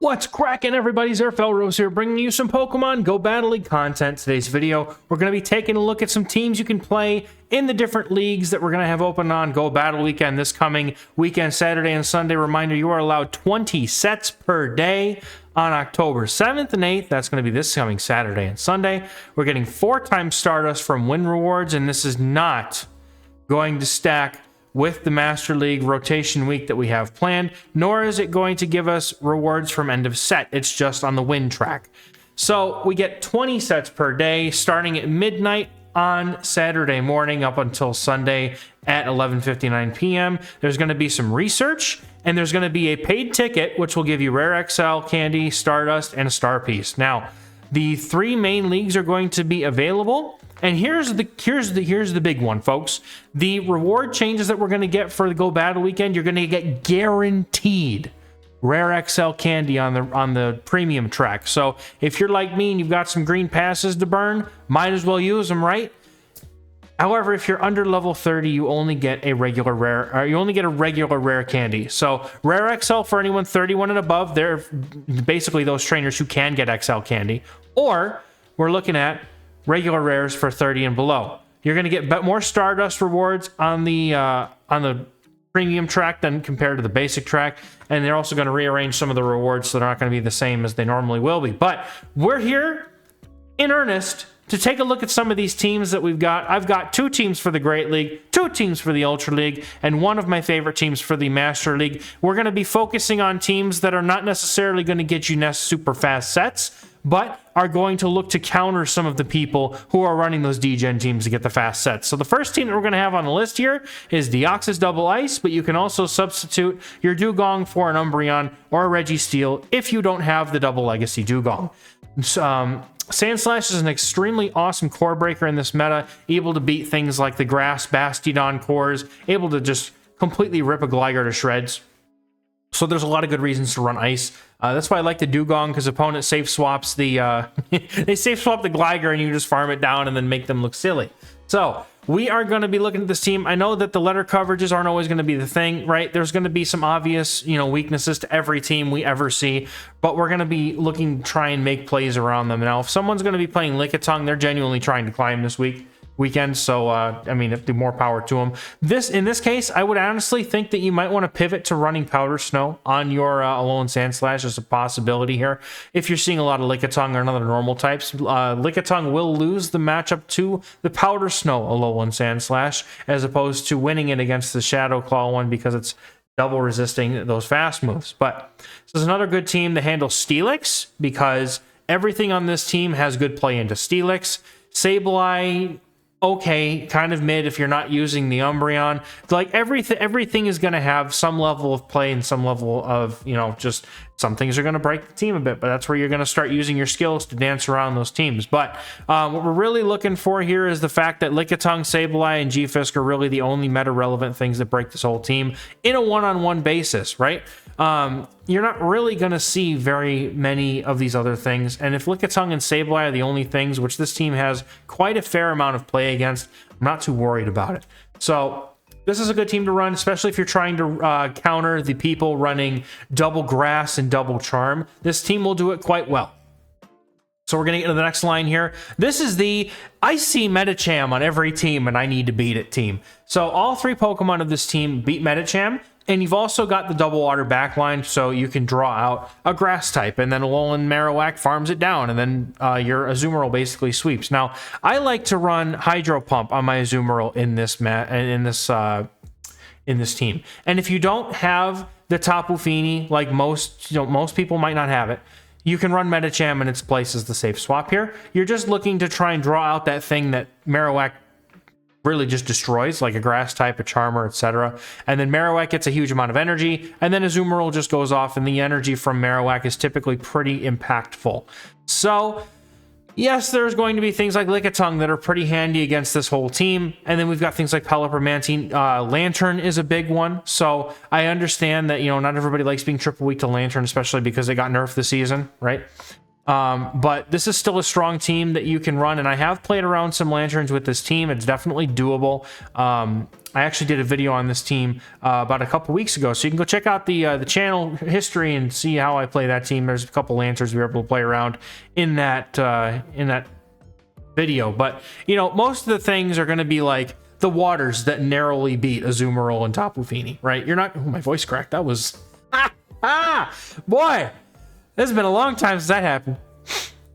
What's cracking, everybody? XehrFelrose here, bringing you some Pokemon Go Battle League content. Today's video, we're going to be taking a look at some teams you can play in the different leagues that we're going to have open on Go Battle Weekend this coming weekend, Saturday and Sunday. Reminder, you are allowed 20 sets per day on October 7th and 8th. That's going to be this coming Saturday and Sunday. We're getting 4 times Stardust from win rewards, and this is not going to stack with the Master League rotation week that we have planned, nor is it going to give us rewards from end of set. It's just on the win track. So we get 20 sets per day starting at midnight on Saturday morning up until Sunday at 11:59 p.m. There's going to be some research, and there's going to be a paid ticket, which will give you Rare XL, Candy, Stardust, and a Star Piece. Now, the 3 main leagues are going to be available. And here's the big one, folks. The reward changes that we're going to get for the Go Battle Weekend, you're going to get guaranteed Rare XL Candy on the premium track. So if you're like me and you've got some green passes to burn, might as well use them, right? However, if you're under level 30, you only get a regular rare, or you only get a regular rare candy. So Rare XL for anyone 31 and above, they're basically those trainers who can get XL candy. Or we're looking at regular rares for 30 and below. You're going to get more Stardust rewards on the premium track than compared to the basic track, and they're also going to rearrange some of the rewards so they're not going to be the same as they normally will be. But we're here in earnest to take a look at some of these teams that we've got. I've got 2 teams for the Great League, 2 teams for the Ultra League, and 1 of my favorite teams for the Master League. We're going to be focusing on teams that are not necessarily going to get you super fast sets, but are going to look to counter some of the people who are running those degen teams to get the fast sets. So the first team that we're going to have on the list here is Deoxys Double Ice, but you can also substitute your Dugong for an Umbreon or a Registeel if you don't have the Double Legacy Dugong. Sandslash is an extremely awesome core breaker in this meta, able to beat things like the Grass Bastiodon cores, able to just completely rip a Gligar to shreds. So there's a lot of good reasons to run Ice. That's why I like the Dugong, because opponent safe swaps the they safe swap the Gligar and you just farm it down and then make them look silly. So we are going to be looking at this team. I know that the letter coverages aren't always going to be the thing, right? There's going to be some obvious, weaknesses to every team we ever see, but we're going to be looking to try and make plays around them. Now, if someone's going to be playing Lickitung, they're genuinely trying to climb this weekend, so I mean, more power to them. In this case, I would honestly think that you might want to pivot to running Powder Snow on your Alolan Sandslash as a possibility here. If you're seeing a lot of Lickitung or other normal types, Lickitung will lose the matchup to the Powder Snow Alolan Sandslash, as opposed to winning it against the Shadow Claw one, because it's double resisting those fast moves. But this is another good team to handle Steelix, because everything on this team has good play into Steelix. Sableye, okay, kind of mid if you're not using the Umbreon. Like everything is going to have some level of play and some level of, just some things are going to break the team a bit, but that's where you're going to start using your skills to dance around those teams. But what we're really looking for here is the fact that Lickitung, Sableye, and G-Fisk are really the only meta-relevant things that break this whole team in a one-on-one basis, right? You're not really going to see very many of these other things. And if Lickitung and Sableye are the only things, which this team has quite a fair amount of play against, I'm not too worried about it. So this is a good team to run, especially if you're trying to counter the people running double Grass and double Charm. This team will do it quite well. So we're going to get into the next line here. This is the I see Medicham on every team and I need to beat it team. So all 3 Pokemon of this team beat Medicham. And you've also got the double water backline, so you can draw out a grass type, and then Alolan Marowak farms it down, and then your Azumarill basically sweeps. Now, I like to run Hydro Pump on my Azumarill in this team. And if you don't have the Tapu Fini, like most people might not have it, you can run Medicham in its place as the safe swap here. You're just looking to try and draw out that thing that Marowak really just destroys, like a grass type, a charmer, etc. And then Marowak gets a huge amount of energy, and then Azumarill just goes off, and the energy from Marowak is typically pretty impactful. So yes, there's going to be things like Lickitung that are pretty handy against this whole team, and then we've got things like Pelipper, Mantine. Lantern is a big one, so I understand that not everybody likes being triple weak to Lantern, especially because it got nerfed this season, right? But this is still a strong team that you can run, and I have played around some lanterns with this team. It's definitely doable. I actually did a video on this team about a couple weeks ago, so you can go check out the channel history and see how I play that team. There's a couple lanterns we were able to play around in that video. But, you know, most of the things are going to be like the waters that narrowly beat Azumarill and Tapu Fini, right? You're not... Oh, my voice cracked. That was... Boy! This has been a long time since that happened.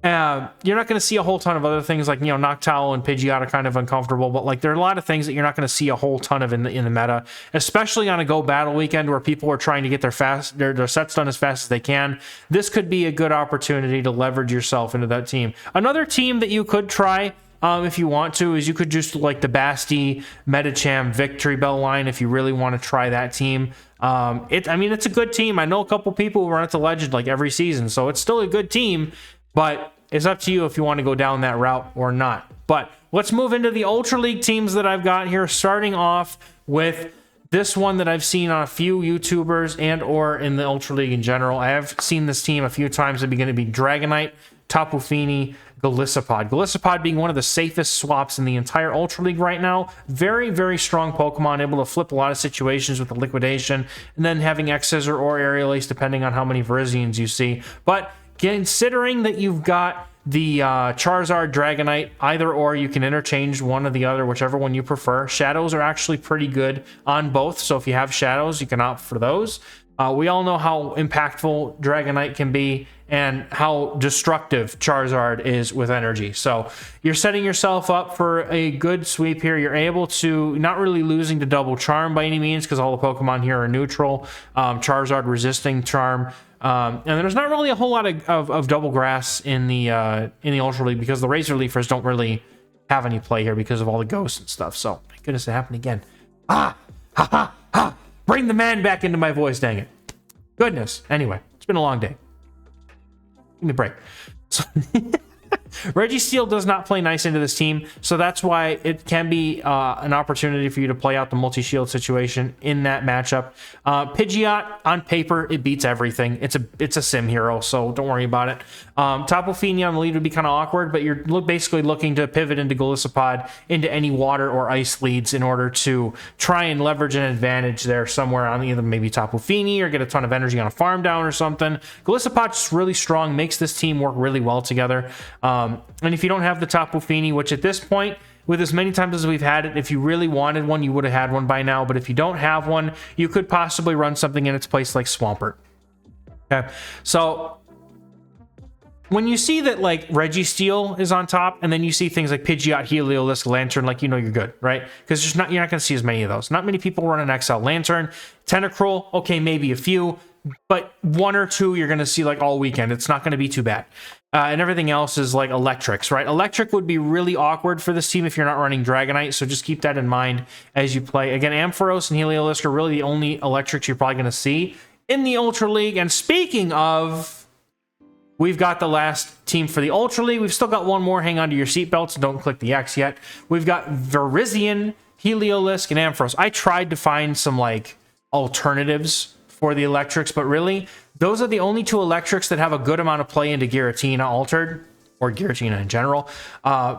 You're not going to see a whole ton of other things like, you know, Noctowl and Pidgeot are kind of uncomfortable, but like there are a lot of things that you're not going to see a whole ton of in the meta, especially on a Go Battle weekend where people are trying to get their sets done as fast as they can. This could be a good opportunity to leverage yourself into that team. Another team that you could try, if you want to, is you could just like the Basti, Medicham, Victory Bell line if you really want to try that team. I mean, it's a good team. I know a couple people who run it to Legend like every season, so it's still a good team, but it's up to you if you want to go down that route or not. But let's move into the Ultra League teams that I've got here, starting off with this one that I've seen on a few YouTubers and or in the Ultra League in general. I have seen this team a few times. It's going to be Dragonite, Tapu Fini, Golisopod. Golisopod being one of the safest swaps in the entire Ultra League right now. Very, very strong Pokemon, able to flip a lot of situations with the Liquidation, and then having X-Scissor or Aerial Ace, depending on how many Virizions you see. But considering that you've got the Charizard, Dragonite, either or, you can interchange one or the other, whichever one you prefer. Shadows are actually pretty good on both, so if you have Shadows, you can opt for those. We all know how impactful Dragonite can be and how destructive Charizard is with energy. So you're setting yourself up for a good sweep here. You're able to, not really losing to Double Charm by any means, because all the Pokemon here are neutral. Charizard resisting Charm. And there's not really a whole lot of Double Grass in the Ultra League, because the Razor Leafers don't really have any play here because of all the ghosts and stuff. So, my goodness, it happened again. Ha ha ha! Bring the man back into my voice, dang it. Goodness. Anyway, it's been a long day. Give me a break. So Registeel does not play nice into this team, so that's why it can be an opportunity for you to play out the multi-shield situation in that matchup. Pidgeot, on paper, it beats everything. It's a sim hero, so don't worry about it. Tapu Fini on the lead would be kind of awkward, but you're basically looking to pivot into Golisopod into any water or ice leads in order to try and leverage an advantage there somewhere on either maybe Tapu Fini or get a ton of energy on a farm down or something. Golisopod's just really strong, makes this team work really well together. And if you don't have the Tapu Fini, which at this point, with as many times as we've had it, if you really wanted one, you would have had one by now. But if you don't have one, you could possibly run something in its place like Swampert. Okay, so when you see that like Registeel is on top, and then you see things like Pidgeot, Heliolisk, Lantern, like, you know you're good, right? Because you're not going to see as many of those. Not many people run an XL Lantern. Tentacruel, okay, maybe a few, but one or two you're going to see like all weekend. It's not going to be too bad. And everything else is like Electrics, right? Electric would be really awkward for this team if you're not running Dragonite, so just keep that in mind as you play. Again, Ampharos and Heliolisk are really the only Electrics you're probably going to see in the Ultra League. And speaking of, we've got the last team for the Ultra League. We've still got one more. Hang on to your seatbelts and don't click the X yet. We've got Virizion, Heliolisk, and Ampharos. I tried to find some like alternatives for the Electrics, but really, those are the only two Electrics that have a good amount of play into Giratina Altered, or Giratina in general,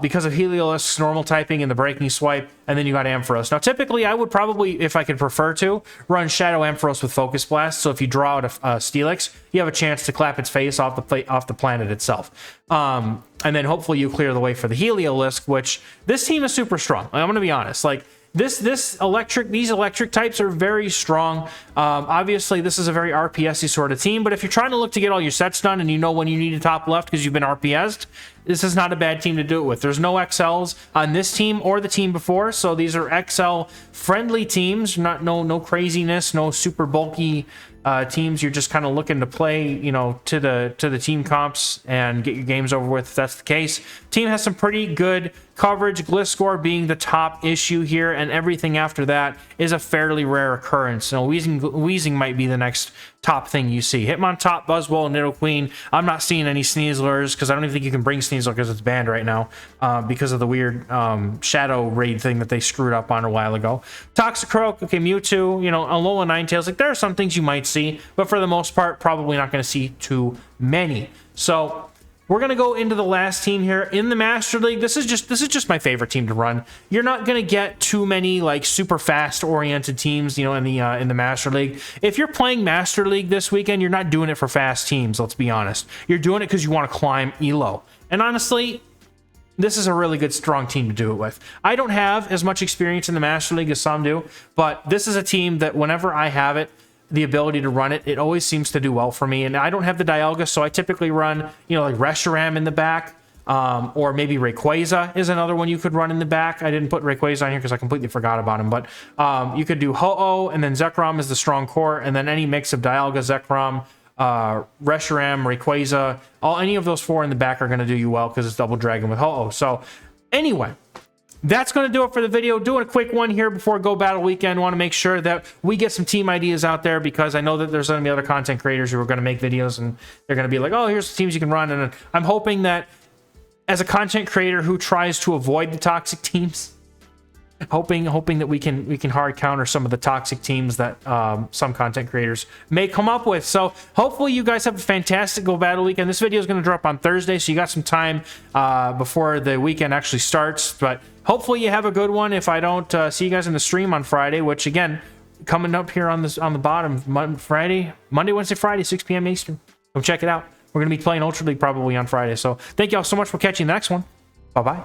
because of Heliolisk's normal typing and the Breaking Swipe, and then you got Ampharos. Now, typically, I would probably, if I could prefer to, run Shadow Ampharos with Focus Blast, so if you draw out a Steelix, you have a chance to clap its face off the planet itself. And then hopefully you clear the way for the Heliolisk, which this team is super strong. I'm going to be honest, like, these electric types are very strong. Obviously, this is a very RPS-y sort of team, but if you're trying to look to get all your sets done and you know when you need a top left because you've been RPS'd, this is not a bad team to do it with. There's no XLs on this team or the team before, so these are XL-friendly teams, no craziness, no super bulky teams. You're just kind of looking to play, you know, to the team comps and get your games over with if that's the case. Team has some pretty good coverage, Gliscor being the top issue here, and everything after that is a fairly rare occurrence. So Weezing might be the next top thing you see. Hitmontop, Buzzwole, and Nidoqueen. I'm not seeing any Sneaslers because I don't even think you can bring Sneasler because it's banned right now because of the weird Shadow Raid thing that they screwed up on a while ago. Toxicroak, okay, Mewtwo, you know, Alola Ninetales. Like, there are some things you might see, but for the most part, probably not going to see too many. So we're going to go into the last team here in the Master League. This is just my favorite team to run. You're not going to get too many like super fast oriented teams, you know, in the Master League. If you're playing Master League this weekend, you're not doing it for fast teams, let's be honest. You're doing it because you want to climb elo. And honestly, this is a really good, strong team to do it with. I don't have as much experience in the Master League as some do, but this is a team that whenever I have it, the ability to run it, it always seems to do well for me. And I don't have the Dialga, so I typically run, you know, like Reshiram in the back, or maybe Rayquaza is another one you could run in the back. I didn't put Rayquaza on here because I completely forgot about him, but you could do Ho-Oh, and then Zekrom is the strong core, and then any mix of Dialga, Zekrom, Reshiram, Rayquaza, any of those four in the back are going to do you well because it's Double Dragon with Ho-Oh. So anyway, that's going to do it for the video. Doing a quick one here before Go Battle Weekend. Want to make sure that we get some team ideas out there because I know that there's going to be other content creators who are going to make videos and they're going to be like, oh, here's the teams you can run. And I'm hoping that as a content creator who tries to avoid the toxic teams, hoping that we can hard counter some of the toxic teams that some content creators may come up with. So hopefully you guys have a fantastic Go Battle Weekend. This video is going to drop on Thursday, so you got some time before the weekend actually starts. But hopefully you have a good one. If I don't see you guys in the stream on Friday, which again, coming up here on the bottom, Monday, Wednesday, Friday, 6 p.m. Eastern. Come check it out. We're going to be playing Ultra League probably on Friday. So thank you all so much for catching the next one. Bye-bye.